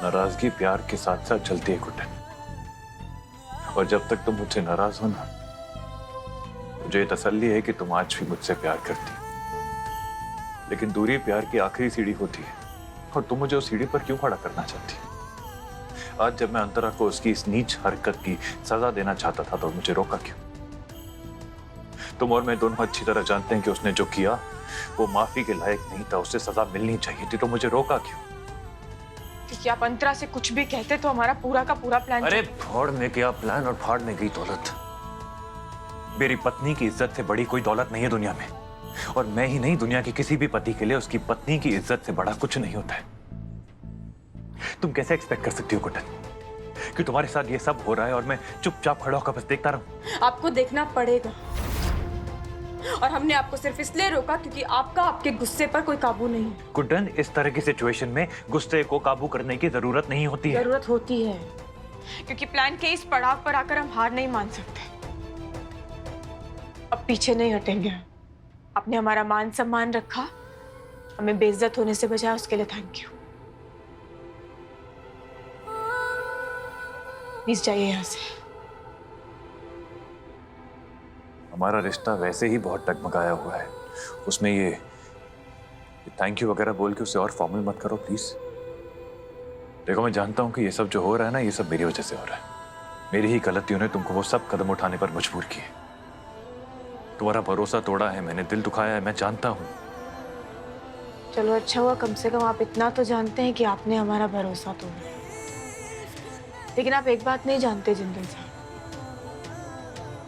नाराजगी प्यार के साथ साथ चलती है गुड्डन, और जब तक तुम मुझसे नाराज हो ना, मुझे तसल्ली है कि तुम आज भी मुझसे प्यार करती हो। लेकिन दूरी प्यार की आखिरी सीढ़ी होती है, और तुम मुझे उस सीढ़ी पर क्यों खड़ा करना चाहती हो? आज जब मैं अंतरा को उसकी इस नीच हरकत की सजा देना चाहता था तो मुझे रोका क्यों? तुम और मैं दोनों अच्छी तरह जानते हैं कि उसने जो किया वो माफी के लायक नहीं था, उससे सजा मिलनी चाहिए थी, तो मुझे रोका क्यों? क्योंकि आप अंतरा से कुछ भी कहते तो हमारा पूरा का पूरा प्लान। अरे फोड़ में गया प्लान और फाड़ में गई दौलत। मेरी पत्नी की इज्जत से बड़ी कोई दौलत नहीं है दुनिया में, और मैं ही नहीं, दुनिया के किसी भी पति के लिए उसकी पत्नी की इज्जत से बड़ा कुछ नहीं होता है। तुम कैसे एक्सपेक्ट कर सकती हो गुड्डन कि तुम्हारे साथ ये सब हो रहा है और मैं चुपचाप खड़ा होकर बस देखता रहूं? आपको देखना पड़ेगा, और हमने आपको सिर्फ इसलिए रोका क्योंकि आपके गुस्से पर कोई काबू नहीं है। गुड्डन, इस तरह की सिचुएशन में गुस्से को काबू करने की जरूरत नहीं होती है। जरूरत होती है, क्योंकि प्लान के इस पड़ाव पर आकर हम हार नहीं मान सकते। अब पीछे नहीं हटेंगे। आपने हमारा मान सम्मान रखा, हमें बेइज्जत होने से बचाया, उसके लिए थैंक यू। प्लीज जाइए यहाँ से। हमारा रिश्ता वैसे ही बहुत टगमगाया हुआ है, उसमें ये थैंक यू वगैरह बोल के उसे और फॉर्मल मत करो प्लीज। देखो, मैं जानता हूं कि ये सब जो हो रहा है ना, ये सब मेरी वजह से हो रहा है। मेरी ही गलतियों ने तुमको वो सब कदम उठाने पर मजबूर किए। तुम्हारा भरोसा तोड़ा है मैंने, दिल दुखाया है, मैं जानता हूं। चलो अच्छा हुआ, कम से कम आप इतना तो जानते हैं कि आपने हमारा भरोसा तोड़ा। लेकिन आप एक बात नहीं जानते जिंदल साहब,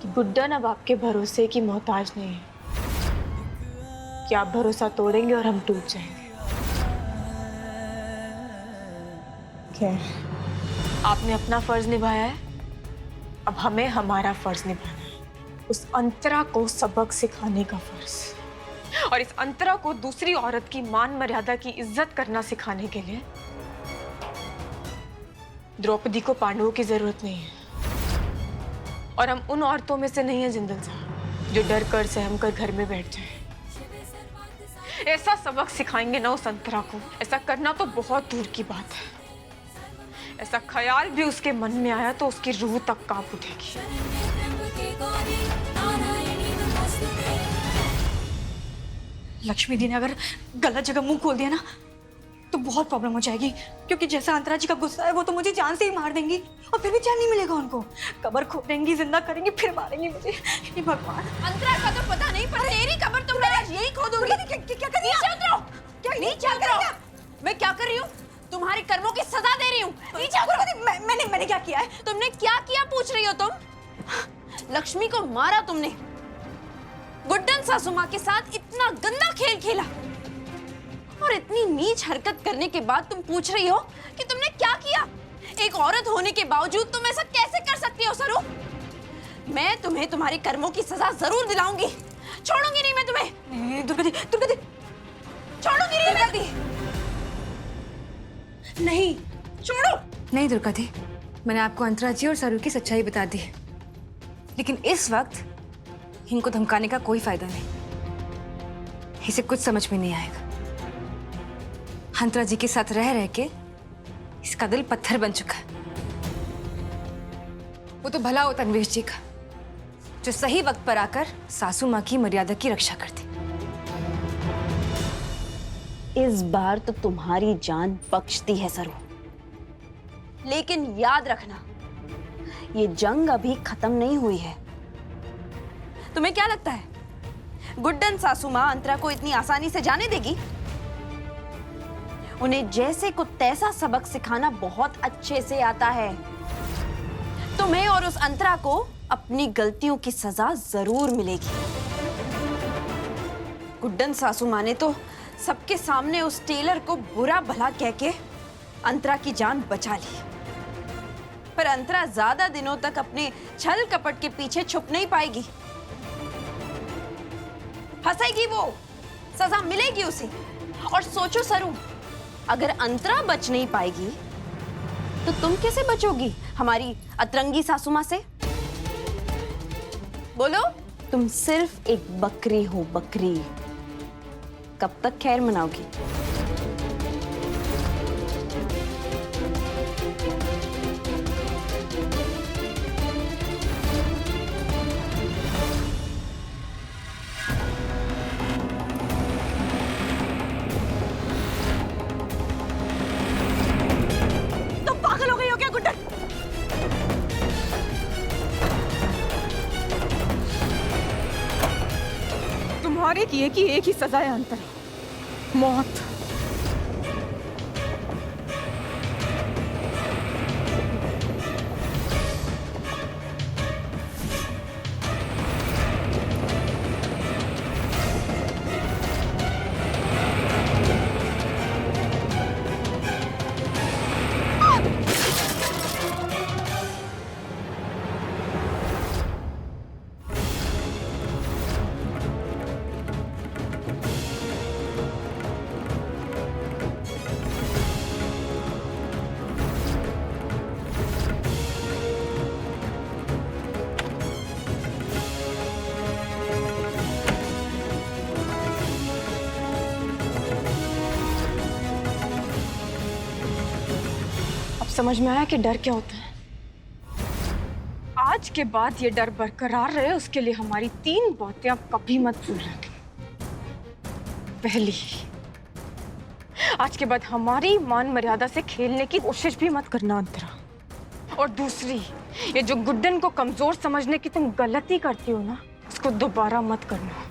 कि गुड्डन अब आपके भरोसे की मोहताज नहीं है, कि आप भरोसा तोड़ेंगे और हम टूट जाएंगे। खैर, आपने अपना फर्ज निभाया है, अब हमें हमारा फर्ज निभाना है। उस अंतरा को सबक सिखाने का फर्ज, और इस अंतरा को दूसरी औरत की मान मर्यादा की इज्जत करना सिखाने के लिए द्रौपदी को पांडवों की जरूरत नहीं है। और हम उन औरतों में से नहीं है जिंदल साहब जो डर कर सहम कर घर में बैठ जाए। ऐसा सबक सिखाएंगे ना उस अंतरा को, ऐसा करना तो बहुत दूर की बात है। ऐसा ख्याल भी उसके मन में आया तो उसकी रूह तक कांप उठेगी। लक्ष्मी दी ने अगर गलत जगह मुंह खोल दिया ना तो बहुत प्रॉब्लम हो जाएगी, क्योंकि जैसा अंतरा जी का गुस्सा है वो तो मुझे जान से ही मार देंगी, और फिर भी चैन नहीं मिलेगा उनको। कब्र खोदेंगी, जिंदा करेंगी, फिर मारेंगी मुझे। हे भगवान। अंतरा का तो पता नहीं, पर तेरी कब्र तो मैं आज यही खोदूंगी। क्या कर रही हो? नीचे उतरो। मैं क्या कर रही हूँ? तुम्हारे कर्मों की सजा दे रही हूँ। नीचे उतरो। मैंने क्या किया है? तुमने क्या किया पूछ रही हो तुम? लक्ष्मी को मारा तुमने, गुड्डन सासू माँ के साथ इतना गंदा खेल खेला, और इतनी नीच हरकत करने के बाद तुम पूछ रही हो कि तुमने क्या किया? एक औरत होने के बावजूद तुम ऐसा कैसे कर सकती हो सरू? मैं तुम्हें तुम्हारे कर्मों की सजा जरूर दिलाऊंगी। छोड़ूंगी नहीं मैं तुम्हें। दुर्गा दी, छोड़ूंगी नहीं मैं। नहीं, छोड़ो। नहीं दुर्गा दी, मैंने आपको अंतरा जी और सरू की सच्चाई बता दी, लेकिन इस वक्त इनको धमकाने का कोई फायदा नहीं। इसे कुछ समझ में नहीं आएगा। अंतरा जी के साथ रह रह के इसका दिल पत्थर बन चुका है। वो तो भला हो तन्वीर जी का, जो सही वक्त पर आकर सासू माँ की मर्यादा की रक्षा करती। इस बार तो तुम्हारी जान बख्शती है सरू, लेकिन याद रखना ये जंग अभी खत्म नहीं हुई है। तुम्हें क्या लगता है गुड्डन सासू माँ अंतरा को इतनी आसानी से जाने देगी? उन्हें जैसे को तैसा सबक सिखाना बहुत अच्छे से आता है। तुम्हें और उस अंतरा को अपनी गलतियों की सजा जरूर मिलेगी। गुड्डन सासू माँ ने तो सबके सामने उस टेलर को बुरा भला कह के अंतरा की जान बचा ली, पर अंतरा ज्यादा दिनों तक अपने छल कपट के पीछे छुप नहीं पाएगी। फंसेगी वो, सजा मिलेगी उसे। और सोचो सरू, अगर अंतरा बच नहीं पाएगी तो तुम कैसे बचोगी हमारी अतरंगी सासू माँ से? बोलो, तुम सिर्फ एक बकरी हो, बकरी। कब तक खैर मनाओगी? एक ही सजा है अंतरा, मौत। समझ में आया कि डर क्या होता है। आज के बाद ये डर बरकरार रहे, उसके लिए हमारी 3 बातें आप कभी मत भूलना। पहली, आज के बाद हमारी मान मर्यादा से खेलने की कोशिश भी मत करना अंतरा। और दूसरी, ये जो गुड्डन को कमजोर समझने की तुम गलती करती हो ना, उसको दोबारा मत करना।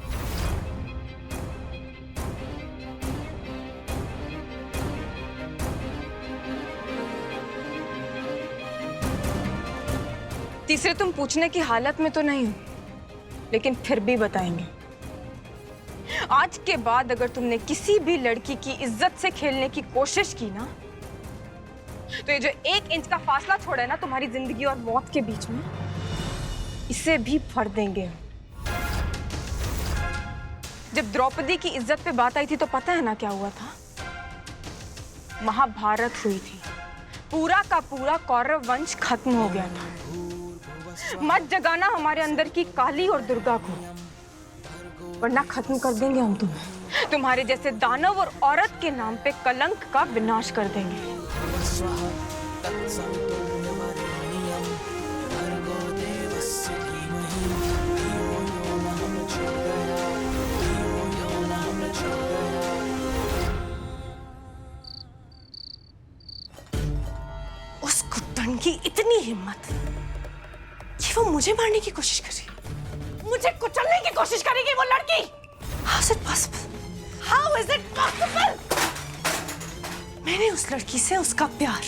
तीसरे, तुम पूछने की हालत में तो नहीं हो, लेकिन फिर भी बताएंगे। आज के बाद अगर तुमने किसी भी लड़की की इज्जत से खेलने की कोशिश की ना, तो ये जो 1 इंच का फासला छोड़ा है ना तुम्हारी जिंदगी और मौत के बीच में, इसे भी फाड़ देंगे हम। जब द्रौपदी की इज्जत पे बात आई थी तो पता है ना क्या हुआ था? महाभारत हुई थी, पूरा का पूरा कौरव वंश खत्म हो गया था। मत जगाना हमारे अंदर की काली और दुर्गा को, वरना खत्म कर देंगे हम तुम्हें। तुम्हारे जैसे दानव और औरत के नाम पे कलंक का विनाश कर देंगे। उस कुत्तन की इतनी हिम्मत कि वो मुझे मारने की कोशिश कर रही है, मुझे कुचलने की कोशिश करेगी वो लड़की। How is it possible? How is it possible? मैंने उस लड़की से उसका प्यार,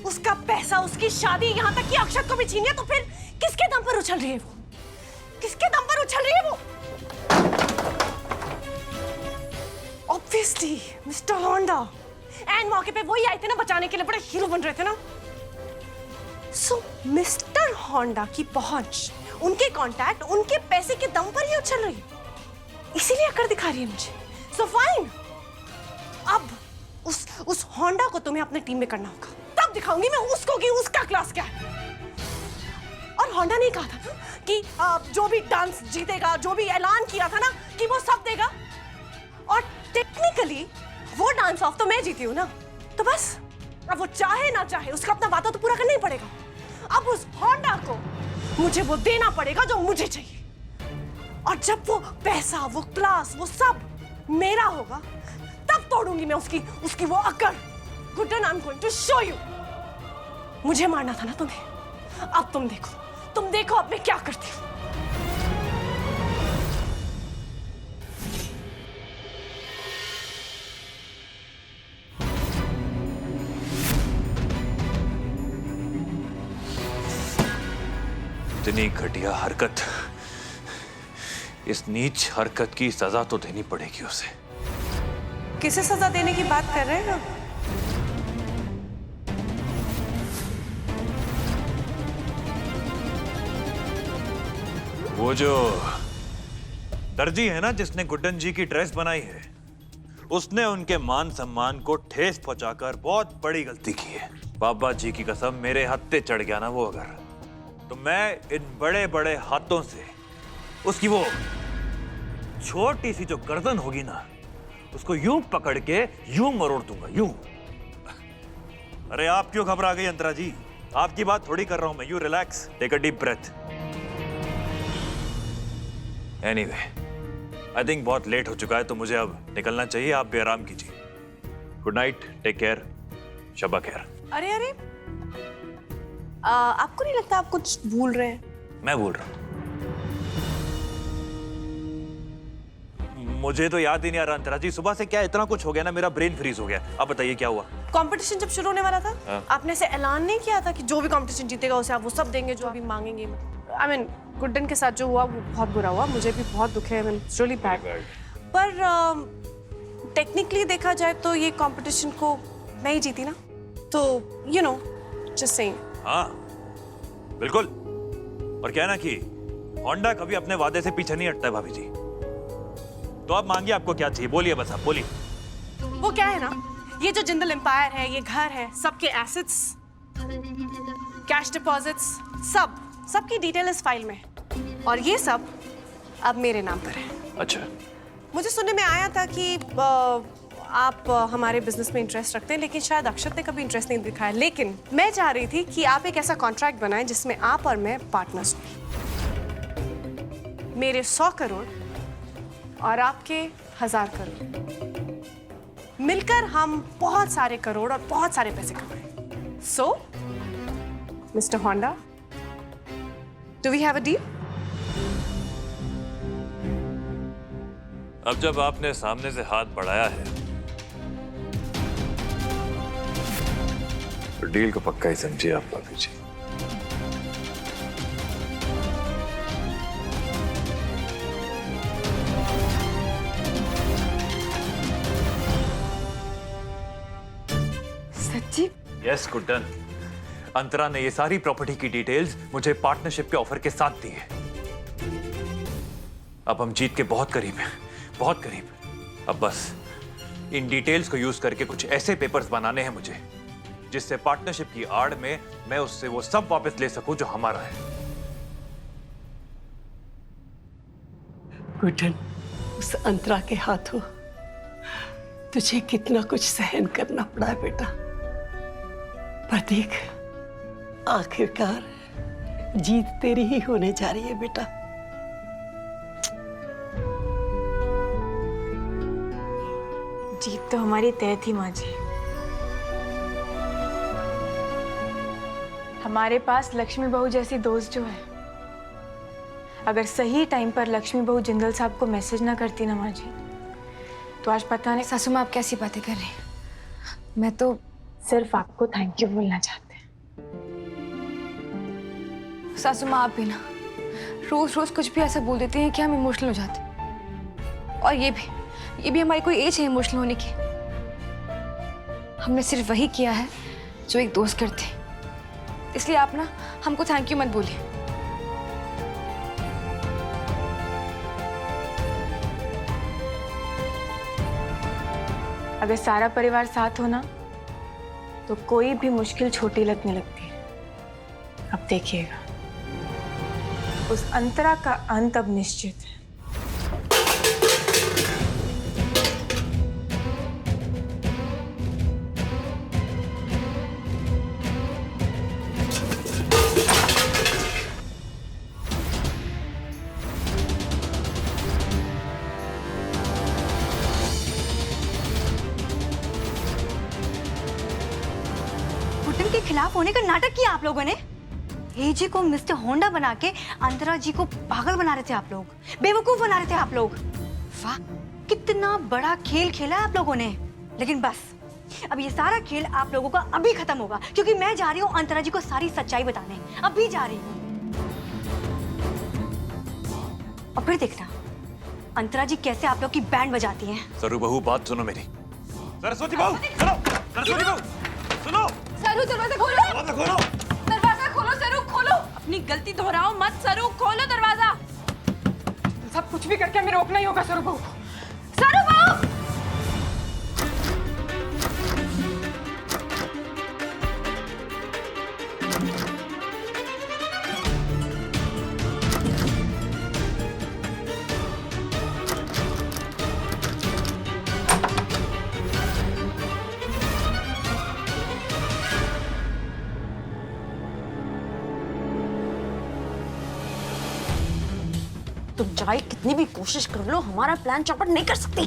उसका पैसा, उसकी शादी, यहाँ तक कि अक्षत को भी छीन लिया, तो फिर किसके दम पर उछल रही है वो? किसके दम पर उछल रही है वो? Obviously, mister Honda. एंड मौके पे वही आए थे ना बचाने के लिए, बड़े हीरो बन रहे थे ना। सो मिस्टर होंडा की पहुंच, उनके कांटेक्ट, उनके पैसे के दम पर ही उछल रही है, इसीलिए अकड़ दिखा रही है मुझे। सो फाइन, अब उस होंडा को तुम्हें अपने टीम में करना होगा, तब दिखाऊंगी मैं उसको कि उसका क्लास क्या है। और होंडा ने कहा था कि जो भी डांस जीतेगा, जो भी ऐलान किया था ना कि वो सब देगा, और टेक्निकली वो डांस ऑफ तो मैं जीती हूँ ना, तो बस अब वो चाहे ना चाहे उसका अपना वादा तो पूरा करना ही पड़ेगा। अब उस होंडा को मुझे वो देना पड़ेगा जो मुझे चाहिए, और जब वो पैसा, वो क्लास, वो सब मेरा होगा, तब तोड़ूंगी मैं उसकी वो अकड़। Guddan, I am going to show you. मुझे मारना था ना तुम्हें, अब तुम देखो अब मैं क्या करती हूँ। इतनी घटिया हरकत, इस नीच हरकत की सजा तो देनी पड़ेगी उसे। किसे सजा देने की बात कर रहे हैं? वो जो दर्जी है ना जिसने गुड्डन जी की ड्रेस बनाई है, उसने उनके मान सम्मान को ठेस पहुंचाकर बहुत बड़ी गलती की है। बाबा जी की कसम, मेरे हत्थे चढ़ गया ना वो अगर, तो मैं इन बड़े बड़े हाथों से उसकी वो छोटी सी जो गर्दन होगी ना, उसको यूं पकड़ के यूं मरोड़ दूंगा, यूं। अरे आप क्यों घबरा गई अंतरा जी? आपकी बात थोड़ी कर रहा हूं मैं। You relax, take a deep breath. Anyway, I think बहुत लेट हो चुका है, तो मुझे अब निकलना चाहिए। आप भी आराम कीजिए। Good night, take care, Shaba खैर। अरे अरे, आपको नहीं लगता आप कुछ भूल रहे हैं? मैं भूल रहा हूं। मुझे तो याद ही नहीं आ रहा अंतरा जी, सुबह से क्या इतना कुछ हो गया ना, मेरा ब्रेन फ्रीज हो गया। अब बताइए क्या हुआ? कंपटीशन जब शुरू होने वाला था, हाँ। आपने ऐसे ऐलान नहीं किया था कि जो भी कंपटीशन जीतेगा उसे आप वो सब देंगे जो अभी मांगेंगे? आई मीन गुड्डन के साथ जो हुआ वो बहुत बुरा हुआ, मुझे भी बहुत दुख है, I mean it's really bad. पर टेक्निकली देखा जाए तो ये कंपटीशन को मैं ही जीती ना, तो यू नो जस्ट सेइंग। हाँ बिल्कुल, और क्या है ना कि होंडा कभी अपने वादे से पीछे नहीं हटता है भाभी जी। तो आप मांगिए, आपको क्या चाहिए बोलिए, बस आप बोलिए। वो क्या है ना, ये जो जिंदल एम्पायर है, ये घर है, सबके एसेट्स, कैश डिपॉजिट्स, सबकी डिटेल इस फाइल में है। और ये सब अब मेरे नाम पर है। अच्छा, मुझे सुनने में आया था कि आप हमारे बिजनेस में इंटरेस्ट रखते हैं, लेकिन शायद अक्षत ने कभी इंटरेस्ट नहीं दिखाया। लेकिन मैं चाह रही थी कि आप एक ऐसा कॉन्ट्रैक्ट बनाएं जिसमें आप और मैं पार्टनर्स हों। मेरे 100 करोड़ और आपके 1000 करोड़ मिलकर हम बहुत सारे करोड़ और बहुत सारे पैसे कमाएं। So mister Honda, do we have a deal? अब जब आपने सामने से हाथ बढ़ाया है तो डील को पक्का ही समझिए आप भाभी जी। सच्ची? यस गुड्डन, अंतरा ने ये सारी प्रॉपर्टी की डिटेल्स मुझे पार्टनरशिप के ऑफर के साथ दी है। अब हम जीत के बहुत करीब हैं, बहुत करीब। अब बस इन डिटेल्स को यूज करके कुछ ऐसे पेपर्स बनाने हैं मुझे जिससे पार्टनरशिप की आड़ में मैं उससे वो सब वापस ले सकूं जो हमारा है। गुड्डन, उस अंतरा के हाथों तुझे कितना कुछ सहन करना पड़ा है बेटा, पर देख आखिरकार जीत तेरी ही होने जा रही है बेटा। जीत तो हमारी तय थी माँ जी। हमारे पास लक्ष्मी बहू जैसी दोस्त जो है, अगर सही टाइम पर लक्ष्मी बहू जिंदल साहब को मैसेज ना करती ना माँ जी, तो आज पता नहीं। सासू माँ आप कैसी बातें कर रही हैं? मैं तो सिर्फ आपको थैंक यू बोलना चाहते हैं। सासू माँ आप भी ना रोज रोज कुछ भी ऐसा बोल देती हैं कि हम इमोशनल हो जाते हैं। और ये भी हमारी कोई एज है इमोशनल होने की। हमने सिर्फ वही किया है जो एक दोस्त करते हैं, इसलिए आप ना हमको थैंक यू मत बोलिए। अगर सारा परिवार साथ हो ना तो कोई भी मुश्किल छोटी लगने लगती है। अब देखिएगा, उस अंतरा का अंत अब निश्चित है। गुड्डन के खिलाफ होने का नाटक किया आप लोगों ने। एजी को मिस्टर होंडा बना के अंतरा जी को पागल बना रहे थे आप लोग, बेवकूफ बना रहे थे आप लोग। वाह, कितना बड़ा खेल खेला आप लोगों ने। लेकिन बस अब ये सारा खेल आप लोगों का अभी खत्म होगा, क्योंकि मैं जा रही हूँ अंतरा जी को सारी सच्चाई बताने। अभी जा रही हूँ। और फिर देखना अंतरा जी कैसे आप लोग की बैंड बजाती हैं। सरू बहू बात सुनो मेरी। सरस्वती बहू सुनो, सरस्वती बहू सुनो। सरू दरवाजा खोलो, दरवाजा खोलो, दरवाजा खोलो सरू, खोलो। अपनी गलती दोहराओ मत सरू, खोलो दरवाजा। सब कुछ भी करके हमें रोकना ही होगा सरू बहू। सरू बहू, तुम चाहे कितनी भी कोशिश कर लो, हमारा प्लान चौपट नहीं कर सकती।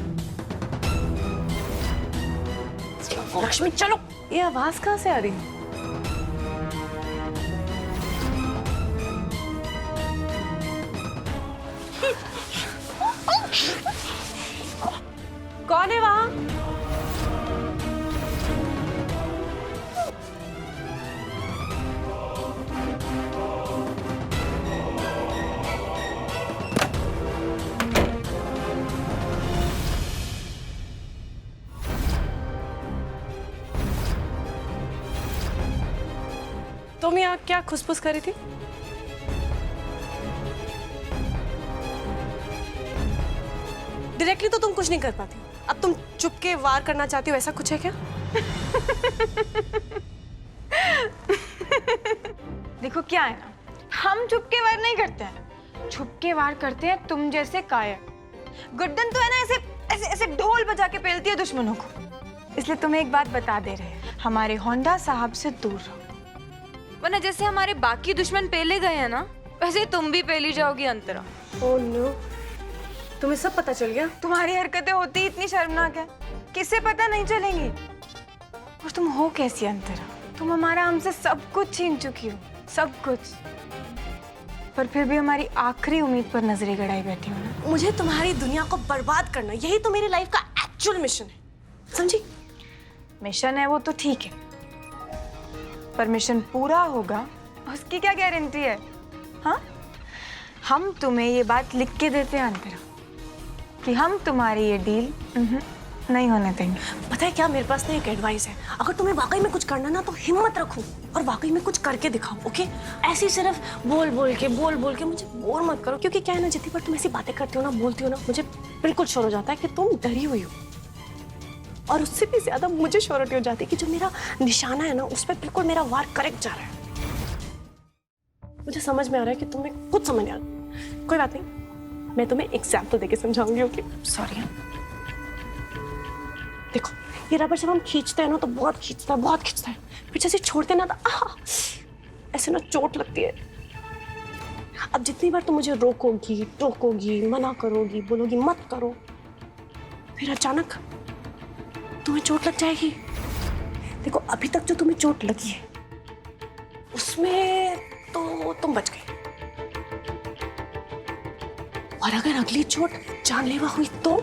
लक्ष्मी चलो। ये आवाज कहाँ से आ रही है? तुम यहाँ क्या खुसफुस कर रही थी? डायरेक्टली तो तुम कुछ नहीं कर पाती, अब तुम चुप के वार करना चाहती हो, ऐसा कुछ है क्या? देखो क्या है ना, हम छुप के वार नहीं करते हैं, छुप के वार करते हैं तुम जैसे कायर। गुड्डन तो है ना ऐसे ऐसे ऐसे ढोल बजा के पेलती है दुश्मनों को। इसलिए तुम्हें एक बात बता दे रहे हैं, हमारे होंडा साहब से दूर रहो, वरना जैसे हमारे बाकी दुश्मन पेले गए हैं ना, वैसे तुम भी पेली जाओगी अंतरा। ओह नो, तुम्हें सब पता चल गया? तुम्हारी हरकतें होती इतनी शर्मनाक है, किसे पता नहीं चलेंगी। और तुम हो कैसी अंतरा, तुम हमारा हमसे सब कुछ छीन चुकी हो, सब कुछ, पर फिर भी हमारी आखिरी उम्मीद पर नजरें गड़ाई बैठी हो ना। मुझे तुम्हारी दुनिया को बर्बाद करना, यही तो मेरी लाइफ का एक्चुअल मिशन है, समझी? मिशन है वो तो ठीक है, पर मिशन पूरा होगा उसकी क्या गारंटी है? हाँ, हम तुम्हें ये बात लिख के देते हैं अंतरा कि हम तुम्हारी ये डील नहीं होने देंगे। पता है क्या, मेरे पास ना एक एडवाइस है, अगर तुम्हें वाकई में कुछ करना ना तो हिम्मत रखो और वाकई में कुछ करके दिखाओ, ओके? ऐसे ही सिर्फ बोल बोल के मुझे बोर मत करो, क्योंकि क्या है ना, जितनी बार तुम ऐसी बातें करती हो ना, बोलती हो ना, मुझे बिल्कुल श्योर हो जाता है कि तुम डरी हुई हो, और उससे भी ज्यादा मुझे श्योरिटी हो जाती है कि जो मेरा निशाना है ना, उस पर बिल्कुल मेरा वार करेक्ट जा रहा है। मुझे समझ में आ रहा है कि तुम्हें कुछ समझ नहीं आ रहा, कोई बात नहीं, मैं तुम्हें एग्जाम्पल देके समझाऊंगी, ओके? सॉरी। देखो, ये रबर जब हम खींचते हैं ना तो बहुत खींचता है, फिर जैसे छोड़ते हैं ना तो ऐसे ना चोट लगती है। अब जितनी बार तुम मुझे रोकोगी, टोकोगी, मना करोगी, बोलोगी मत करो, फिर अचानक तुम्हें चोट लग जाएगी। देखो, अभी तक जो तुम्हें चोट लगी है उसमें तो तुम बच गई, और अगर अगली चोट जानलेवा हुई तो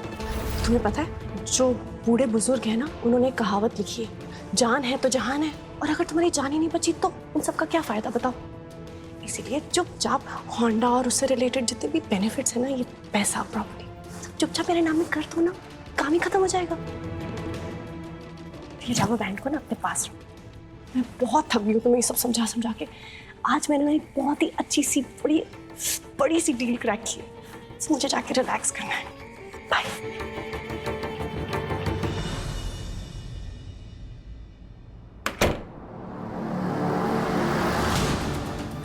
तुम्हें पता है, जो बूढ़े बुजुर्ग है ना, उन्होंने कहावत लिखी है, जान है तो जहान है, और अगर तुम्हारी जान ही नहीं बची तो उन सब का क्या फायदा, बताओ? इसीलिए चुपचाप होंडा और उससे रिलेटेड जितने भी बेनिफिट्स है ना, ये पैसा, प्रॉपर्टी, सब चुपचाप मेरे नाम में कर दो ना, काम ही खत्म हो जाएगा। ये रबर बैंड को ना अपने पास रखो। मैं बहुत थक गई हूँ तुम्हें ये सब समझा के। आज मैंने ना एक बहुत ही अच्छी सी बड़ी सी डील क्रैक की है, मुझे जाके रिलैक्स करना है। बाय।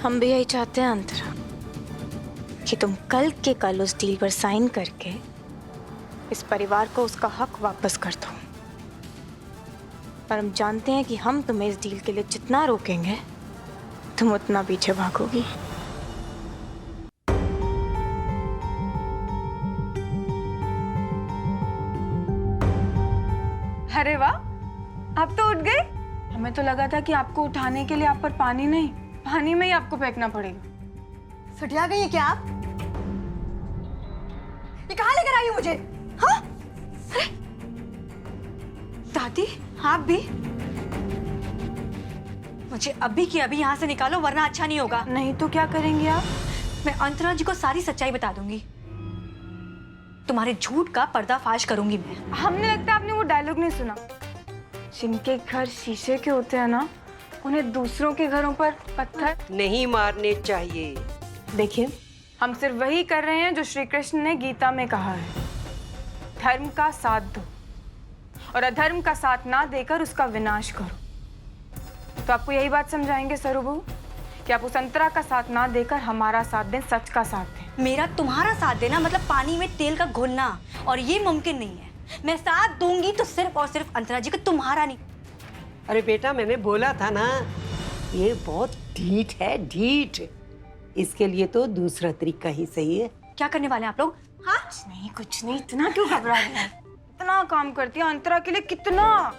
हम भी यही चाहते हैं अंतरा कि तुम कल के कल उस डील पर साइन करके इस परिवार को उसका हक वापस कर दो। पर हम जानते हैं कि हम तुम्हें इस डील के लिए जितना रोकेंगे तुम उतना पीछे भागोगी। अरे वाह, आप तो उठ गए। हमें तो लगा था कि आपको उठाने के लिए आप पर पानी नहीं, पानी में ही आपको फेंकना पड़ेगा। सटिया गई है क्या आप? ये कहाँ लेकर आई हो मुझे? हाँ? अरे दादी, आप भी? मुझे अभी की अभी यहाँ से निकालो, वरना अच्छा नहीं होगा। नहीं तो क्या करेंगे आप? मैं अंतरा जी को सारी सच्चाई बता दूंगी, तुम्हारे झूठ का पर्दाफाश करूंगी मैं। हमने लगता है आपने वो डायलॉग नहीं सुना, जिनके घर शीशे के होते हैं ना, उन्हें दूसरों के घरों पर पत्थर नहीं मारने चाहिए। देखिए, हम सिर्फ वही कर रहे हैं जो श्री कृष्ण ने गीता में कहा है, धर्म का साथ दो और अधर्म का साथ ना देकर उसका विनाश करो। तो आपको यही बात समझाएंगे सरू बहू कि आप उस अंतरा का साथ ना देकर हमारा साथ दें, सच का साथ दें। मेरा तुम्हारा साथ देना मतलब पानी में तेल का घोलना, और ये मुमकिन नहीं है। मैं साथ दूंगी तो सिर्फ और सिर्फ अंतरा जी का, तुम्हारा नहीं। अरे बेटा, मैंने बोला था ना, ये बहुत ढीठ है, ढीठ। इसके लिए तो दूसरा तरीका ही सही है। क्या करने वाले हैं आप लोग? हाँ, कुछ नहीं, इतना क्यों घबरा रहे हैं? इतना काम करती है अंतरा के लिए, कितना।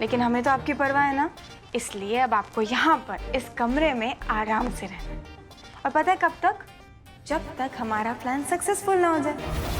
लेकिन हमें तो आपकी परवाह है ना, इसलिए अब आपको यहाँ पर इस कमरे में आराम से रहना। और पता है कब तक? जब तक हमारा प्लान सक्सेसफुल ना हो जाए।